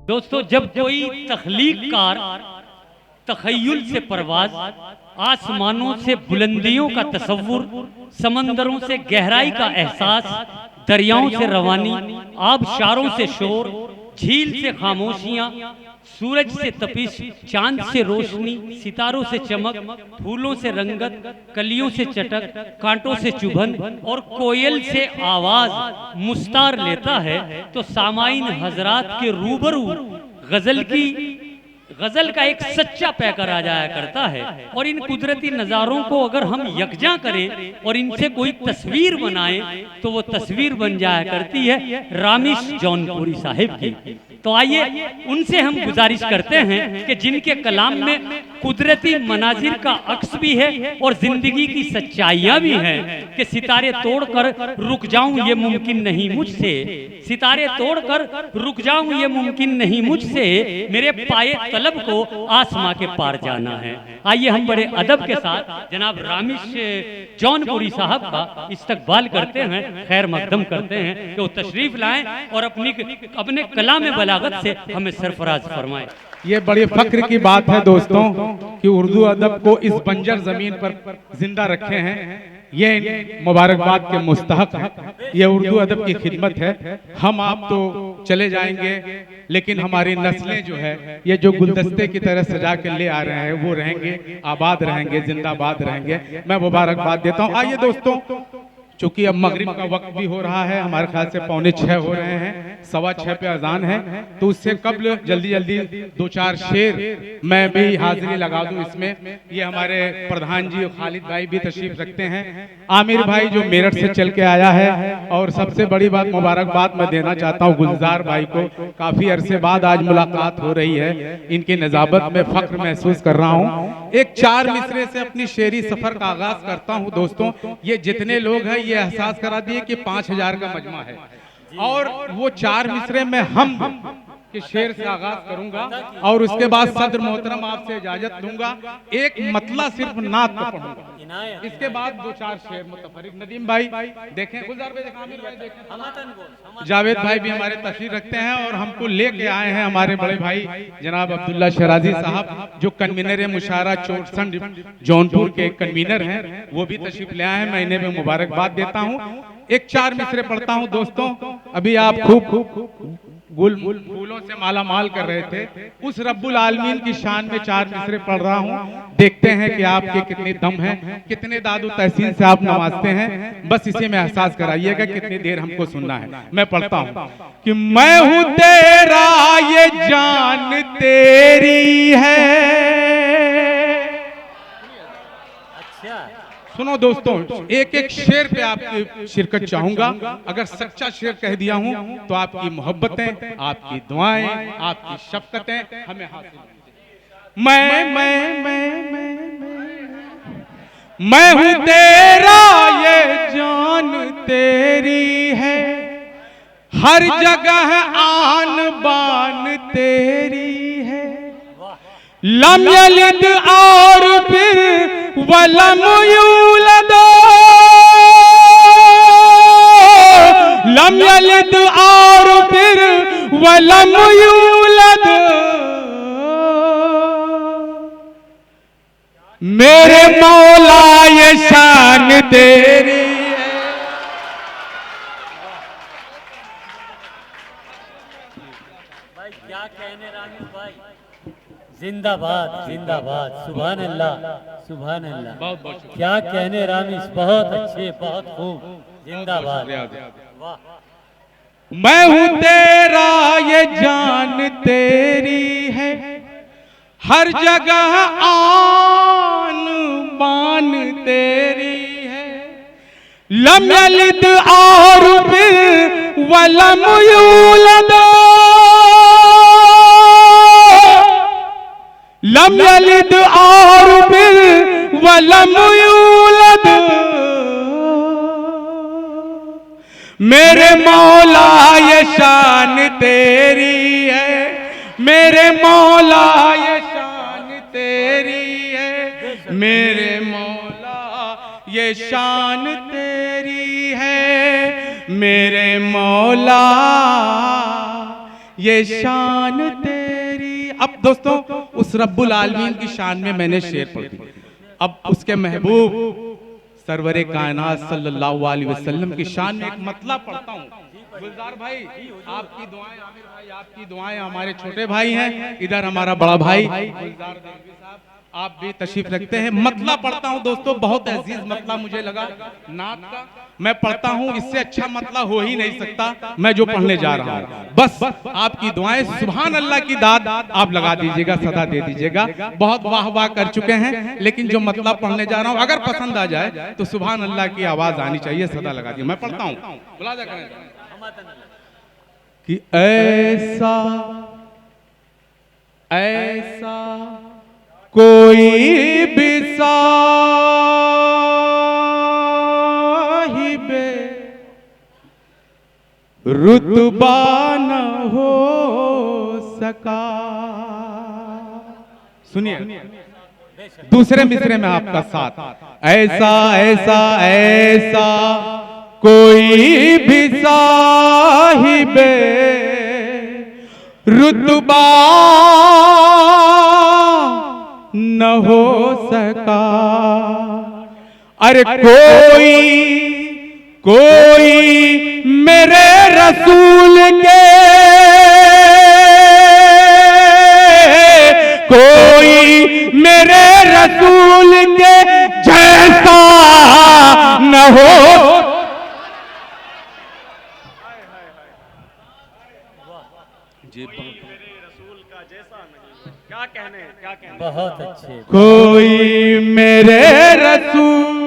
दोस्तों, जब कोई तख्लीककार तखय्युल से परवाज, आसमानों से बुलंदियों का तसव्वुर, समंदरों से गहराई का एहसास, दरियाओं से रवानी, आबशारों से शोर, झील से खामोशियां, सूरज से तपिश, चांद से रोशनी, सितारों से चमक, फूलों से रंगत, कलियों से चटक, कांटों से चुभन और कोयल से आवाज मुस्तार लेता है, तो सामाइन हजरात के रूबरू गजल का एक सच्चा पैकर आ जाया करता है। और इन कुदरती नज़ारों को अगर हम यकजा करें और इनसे कोई तस्वीर बनाएं तो वो तस्वीर बन जाया करती है रामिश जौनपुरी साहिब की। तो आइए उनसे हम गुजारिश करते हैं कि जिनके कलाम में कुदरती मनाजिर का अक्स भी है और जिंदगी की सच्चाइयां भी हैं, कि सितारे तोड़कर रुक जाऊं ये मुमकिन नहीं मुझसे, सितारे तोड़कर रुक जाऊं ये मुमकिन नहीं मुझसे, मेरे पाए तलब को आसमां के पार जाना है। आइए हम बड़े अदब के साथ जनाब रामिश जौनपुरी साहब का इस्तकबाल करते हैं, खैर मकदम करते हैं कि वो तशरीफ लाएं और अपने कलाम बलागत से हमें सरफराज फरमाएं। ये बड़ी फख्र की बात है दोस्तों कि उर्दू अदब को इस बंजर जमीन पर जिंदा रखे हैं। ये मुबारकबाद के मुस्तहक है, ये उर्दू अदब की खिदमत है। हम आप तो चले जाएंगे लेकिन हमारी नस्लें जो है ये जो गुलदस्ते की तरह सजा के ले आ रहे हैं वो रहेंगे, आबाद रहेंगे, जिंदाबाद रहेंगे। मैं मुबारकबाद देता हूँ। आइए दोस्तों, चूंकि अब मगरिब का वक्त भी हो रहा है, हमारे ख्याल से 5:45 हो रहे हैं, 6:15 पे अजान है, तो उससे कबल जल्दी जल्दी 2-4 शेर मैं भी हाजिरी लगा दूं इसमें। ये हमारे प्रधान जी खालिद भाई भी तशरीफ रखते हैं, आमिर भाई जो मेरठ से चल के आया है, और सबसे बड़ी बात मुबारकबाद मैं देना चाहता हूँ गुलजार भाई को। काफी अरसे बाद आज मुलाकात हो रही है, इनकी नजाबत में फख्र महसूस कर रहा हूँ। एक 4 मिसरे से अपनी शेरी सफर का आगाज करता हूँ दोस्तों। ये जितने लोग हैं ये एहसास करा दिए कि 5000 का मजमा है, और वो 4 मिसरे में हम के शेर से आगाज करूंगा और उसके बाद सदर मोहतरम आपसे इजाजत लूंगा। एक मतला सिर्फ नात का पढ़ूंगा, इसके बाद 2-4 शेर मुतफरिक। नदीम भाई देखें, गुलजार भाई देखें, आमिर भाई देखें, जावेद भाई भी हमारे तशरीफ रखते हैं, और हमको लेके आए हैं हमारे बड़े भाई जनाब अब्दुल्ला शराजी साहब जो कन्वीनर मुशारा चोटसंड जौनपुर के कन्वीनर हैं, वो भी तशरीफ ले आए हैं। मैं इन्हें भी मुबारकबाद देता हूँ। एक 4 मिसरे पढ़ता हूँ दोस्तों। अभी आप खूब फूलों से माला माल कर रहे थे, उस रब्बुल आलमीन की शान में 4 मिसरे पढ़ रहा हूँ। देखते हैं कि आपके कितने दम हैं, कितने दादू तहसीन से आप नवाजते हैं। बस इसी में एहसास कराइएगा कितनी देर हमको सुनना है। मैं पढ़ता हूँ कि मैं हूँ तेरा ये जान तेरी है। सुनो दोस्तों, एक एक शेर पे आपकी शिरकत चाहूंगा। अगर सच्चा शेर कह दिया हूं तो आपकी मोहब्बतें, आपकी दुआएं, आपकी शफकतें हमें हासिल। मैं हूं तेरा ये जान तेरी है, हर जगह आन बान तेरी है। लम यलिद और फिर वलम यूलद, लम यलिद और फिर वलम यूलद, मेरे मौला ये शान तेरी है। भाई क्या कहने रामिश भाई, जिंदाबाद जिंदाबाद, सुभान अल्लाह सुभान अल्लाह। बहुत बहुत क्या कहने रामिश, बहुत अच्छे, बहुत खूब, जिंदाबाद। मैं हूँ तेरा ये जान तेरी है, हर जगह आन बान तेरी है। लम यलिद और फिर वलम यूलद, लम यलिद और फिर वलम यूलद, मेरे मौला ये शान तेरी है, मेरे मौला ये शान तेरी है, मेरे मौला ये शान तेरी है, मेरे मौला ये शान दोस्तों उस रब्बुल आलमीन की शान में मैंने शेर पढ़ दी। अब उसके महबूब सरवरे कायनात सल्लल्लाहु अलैहि वसल्लम की शान में एक मतलब पढ़ता हूँ। गुलजार भाई आपकी दुआएं, आमिर भाई आपकी दुआएं, हमारे छोटे भाई हैं, इधर हमारा बड़ा भाई गुलजार दलवी साहब आप भी तशरीफ रखते हैं। मतला पढ़ता हूँ दोस्तों, बहुत अजीज मतला मुझे लगा नात का। मैं पढ़ता हूँ, इससे अच्छा मतला हो ही नहीं सकता मैं जो पढ़ने जा रहा हूँ। बस आपकी दुआएं, सुभान अल्लाह की दाद आप लगा दीजिएगा, सदा दे दीजिएगा। बहुत वाह वाह कर चुके हैं, लेकिन जो मतला पढ़ने जा रहा हूँ अगर पसंद आ जाए तो सुभान अल्लाह की आवाज आनी चाहिए, सदा लगा दीजिए। मैं पढ़ता हूँ, मुलाजा करें कि ऐसा ऐसा कोई भी साहिबे रुतबा न हो सका। सुनिए दूसरे मिसरे में आपका साथ। ऐसा ऐसा ऐसा कोई भी साहिबे रुतबा न हो सका। अरे कोई मेरे रसूल के, कोई मेरे रसूल के जैसा न हो। बहुत अच्छे। कोई मेरे रसूल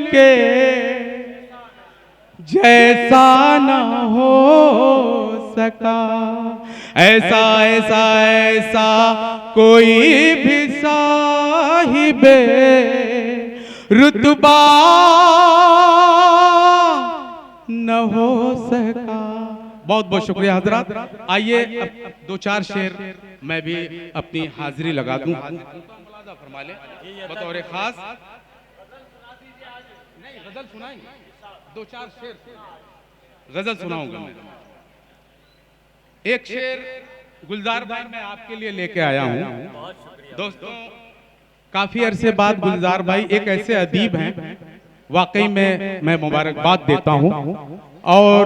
के जैसा न हो सका। ऐसा ऐसा ऐसा कोई भी साहिबे रुतबा न हो सका। बहुत बहुत शुक्रिया हजरात। आइए अब दो चार शेर मैं भी अपनी हाजिरी लगा दूं। फरमा ले बतौर खास नहीं गजल सुनाएंगे, दो चार शेर गजल सुनाऊंगा मैं। एक शेर गुलजार भाई मैं आपके लिए लेके आया हूं। दोस्तों काफी अरसे बाद गुलजार भाई एक ऐसे अदीब हैं, वाकई में मैं मुबारकबाद देता हूं। और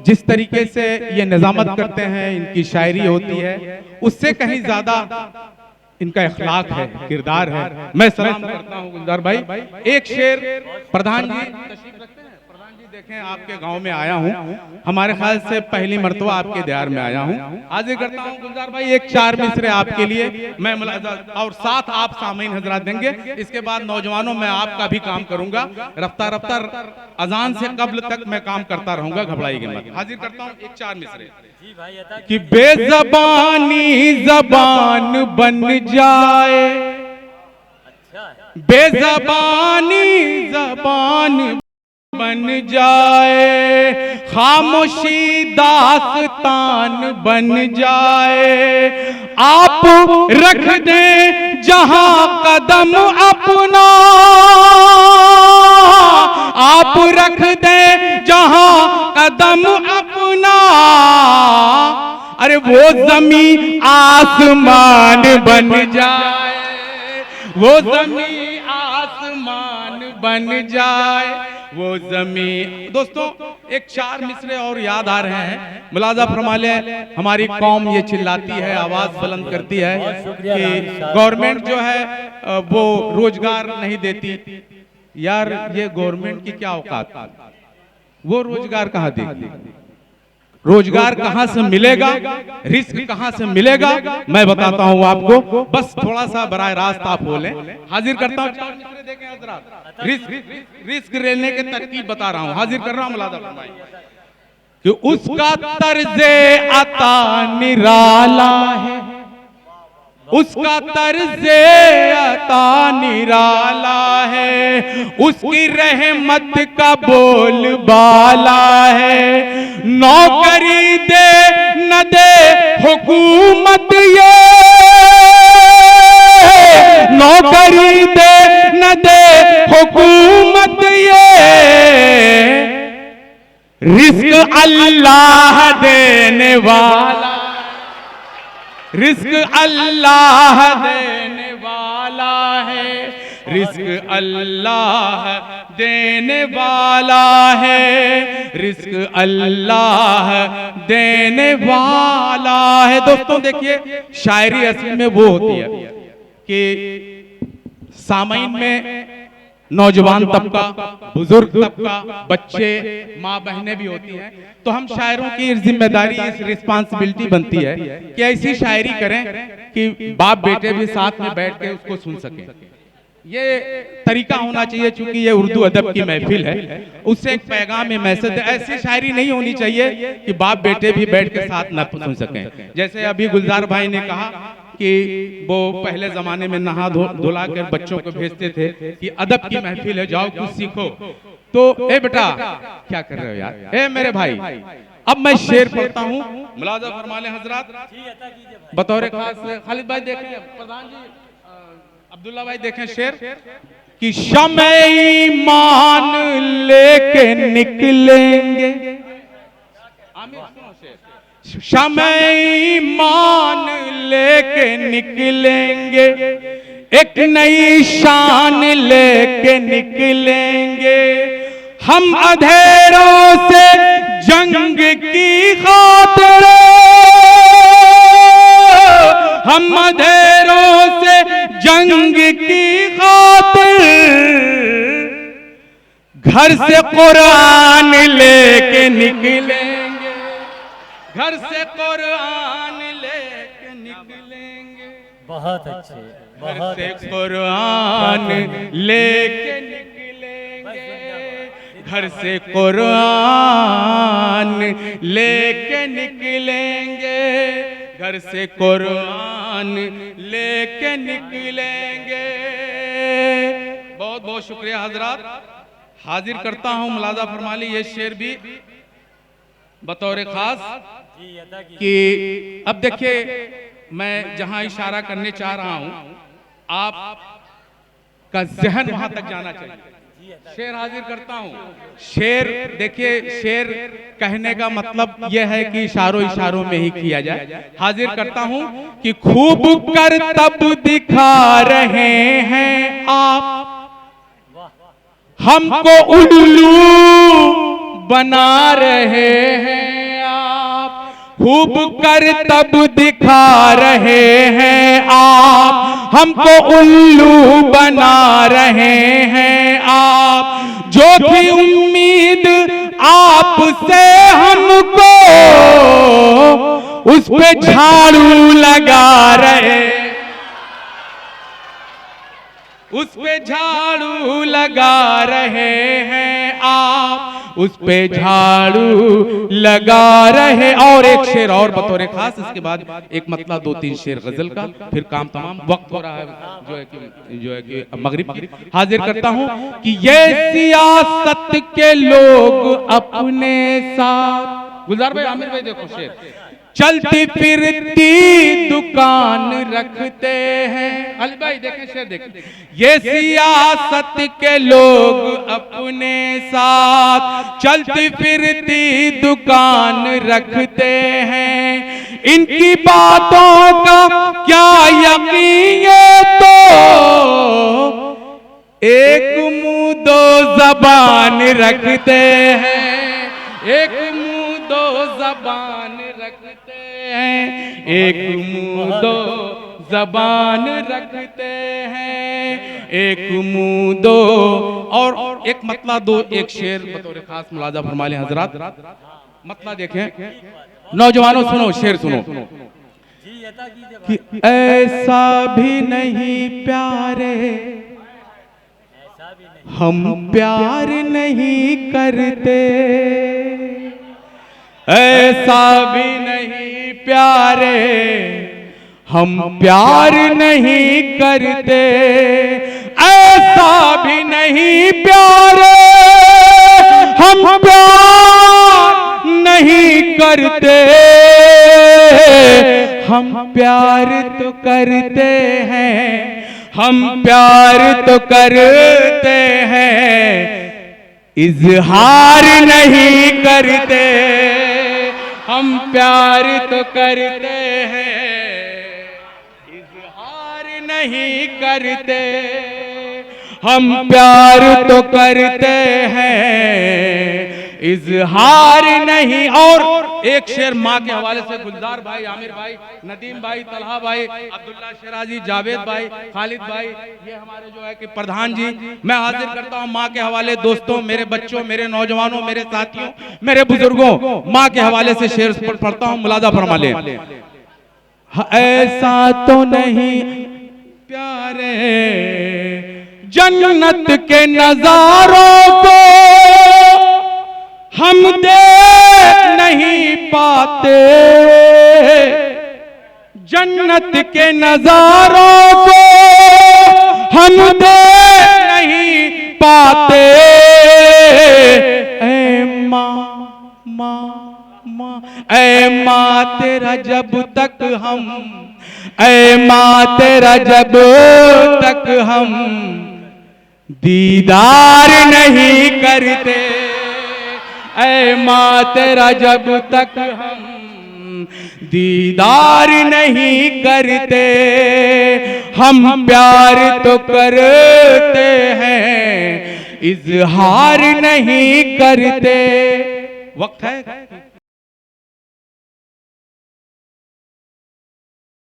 जिस तरीके से ये निजामत करते हैं, इनकी शायरी होती है, उससे कहीं ज्यादा इनका इखलाक है, किरदार है। मैं सलाम करता हूं गुलजार भाई। एक शेर प्रधान जी तशरीफ रखते हैं। प्रधान जी देखें आपके गांव में आया हूं, हमारे ख्याल से पहली मर्तबा आपके दयार में आया हूं। हाजिर करता हूं गुलजार भाई एक चार मिसरे आपके लिए मैं और साथ आप सामीन हजरात देंगे। इसके बाद नौजवानों में आपका भी काम करूंगा। रफ्तार रफ्तार अजान से कब्ल तक मैं काम करता रहूंगा, घबराइए मत। हाजिर करता हूं एक चार मिसरे कि बेज़बानी ज़बान बन जाए, बेज़बानी ज़बान बन जाए, खामोशी दास्तान बन जाए। आप रख दें जहां कदम अपना, आप रख दें जहां कदम अपना। अरे वो जमीन आसमान बन जाए, वो जमीन आसमान बन जाए, वो जमीन। दोस्तों एक चार मिसरे और याद आ रहे हैं, मुलाजा फरमा ले। हमारी कौम ये चिल्लाती है, आवाज बुलंद करती है कि गवर्नमेंट जो है वो रोजगार नहीं देती। यार ये गवर्नमेंट की क्या औकात, वो रोजगार कहाँ देगी? रोजगार कहां से मिलेगा, रिस्क कहां से मिलेगा, मैं बताता हूं आपको। बस थोड़ा सा बराह रास्त आप बोले। हाजिर करता हूं चार मिसरे देखें हजरात, रिस्क लेने के तरकीब बता रहा हूं। हाजिर कर रहा हूं मुलाजा फरमाइए कि उसका तर्जे अता निराला है, उसका तर्जे अता निराला है, उसकी रहमत का बोल बाला है। नौकरी दे न दे हुकूमत ये, नौकरी दे न दे हुकूमत ये, रिस्क अल्लाह देने वाला, रिस्क अल्लाह देने वाला है, रिस्क अल्लाह देने वाला है, रिस्क अल्लाह देने वाला है। दोस्तों देखिए, शायरी असल में वो होती है कि सामाइन में नौजवान तबका, बुजुर्ग तबका, बच्चे, माँ बहनें भी होती हैं। तो हम शायरों की जिम्मेदारी, इस रिस्पांसिबिलिटी बनती है कि ऐसी शायरी करें कि बाप बेटे भी साथ में बैठ के उसको सुन सकें। ये तरीका होना चाहिए, चूंकि ये उर्दू अदब की महफिल है, उससे एक पैगाम में मैसेज। ऐसी शायरी नहीं होनी चाहिए कि बाप बेटे भी बैठ के साथ न सुन सकें। जैसे अभी गुलजार भाई ने कहा कि वो पहले जमाने में नहा धुला कर बच्चों को भेजते थे कि अदब की महफिल है, जाओ कुछ सीखो। तो ए बेटा क्या कर रहे हो यार, ए मेरे भाई, अब मैं शेर पढ़ता हूँ, मुलाजा फरमा लें हजरात, बतौर खास। खालिद भाई देखें, प्रधान जी, अब्दुल्ला भाई देखें शेर कि शमे ईमान लेके निकलेंगे, शमे ईमान लेके निकलेंगे, एक नई शान लेके निकलेंगे, हम अंधेरों से जंग की खातिर, हम अंधेरों से जंग की खातिर, घर से कुरान लेके निकलेंगे, घर से कुरान लेके निकलेंगे। बहुत अच्छे, घर बहुत से अच्छे। कुरान लेके निकलेंगे, घर से कुरान लेके निकलेंगे, घर से कुरान लेके निकलेंगे। बहुत बहुत शुक्रिया हजरात। हाजिर करता हूँ, मुलाजा फरमा ली ये शेर भी बतौर खास कि अब देखिए, मैं जहां इशारा करने चाह रहा हूं, आप का जहन वहां तक जाना चाहिए। शेर हाजिर करता हूं। शेर देखिए, शेर कहने का मतलब यह है कि इशारों इशारों में ही किया जाए। हाजिर करता हूं कि खूब कर तब दिखा रहे हैं आप, हमको उल्लू बना रहे हैं आप, खूब कर तब दिखा रहे हैं आप, हमको उल्लू बना रहे हैं आप, जो थी उम्मीद आपसे हमको, उस पे झाड़ू लगा रहे, उस पे झाड़ू लगा रहे हैं आप, उस पे झाड़ू लगा रहे। और एक शेर और बतौर खास, इसके बाद एक मतलब 2-3 शेर गजल का, फिर काम तमाम। वक्त हो रहा है जो है कि मगरिब। हाजिर करता हूं कि ये सियासत के लोग अपने साथ, गुलजार भाई, आमिर भाई देखो शेर, चलती फिरती दुकान रखते हैं। अली भाई देखें शेर, देखें, ये सियासत के लोग अपने साथ चलती फिरती दुकान रखते हैं, इनकी बातों का क्या यकीन, ये तो एक मुंह दो जबान रखते हैं, एक मुंह दो जबान रखते हैं, एक मुंह दो जबान रखते हैं, एक मुंह दो। और एक मतला दो, एक शेर बतौर खास मुलाजा फरमा लें हजरात। मतला देखें, नौजवानों सुनो, शेर सुनो कि ऐसा भी नहीं प्यारे, हम प्यार नहीं करते, ऐसा भी नहीं प्यारे, हम प्यार नहीं करते, ऐसा भी नहीं प्यारे, हम प्यार नहीं करते, हम प्यार तो करते हैं, हम प्यार तो करते हैं, इजहार नहीं करते, हम प्यार तो करते हैं, नहीं करते, हम प्यार तो करते हैं, इजहार नहीं। और एक शेर माँ के हवाले से गुलजार भाई, आमिर भाई, नदीम भाई, तलहा भाई, अब्दुल्ला शराजी, जावेद भाई, खालिद भाई, ये हमारे जो है कि प्रधान जी, मैं हाजिर करता हूँ माँ के हवाले। दोस्तों, मेरे बच्चों, मेरे नौजवानों, मेरे साथियों, मेरे बुजुर्गों, माँ के हवाले से शेर पढ़ता हूँ, मुलाजा फरमा ले। ऐसा तो नहीं प्यारे जन्नत के नजारों को हम देख नहीं पाते, जन्नत के नजारों को हम देख नहीं पाते। ऐ माँ, माँ, माँ, ऐ माँ तेरा जब तक हम, ऐ माँ तेरा जब तक हम दीदार नहीं करते, ऐ माँ तेरा जब तक हम दीदार नहीं करते, हम प्यार तो करते हैं, इजहार नहीं करते। वक्त है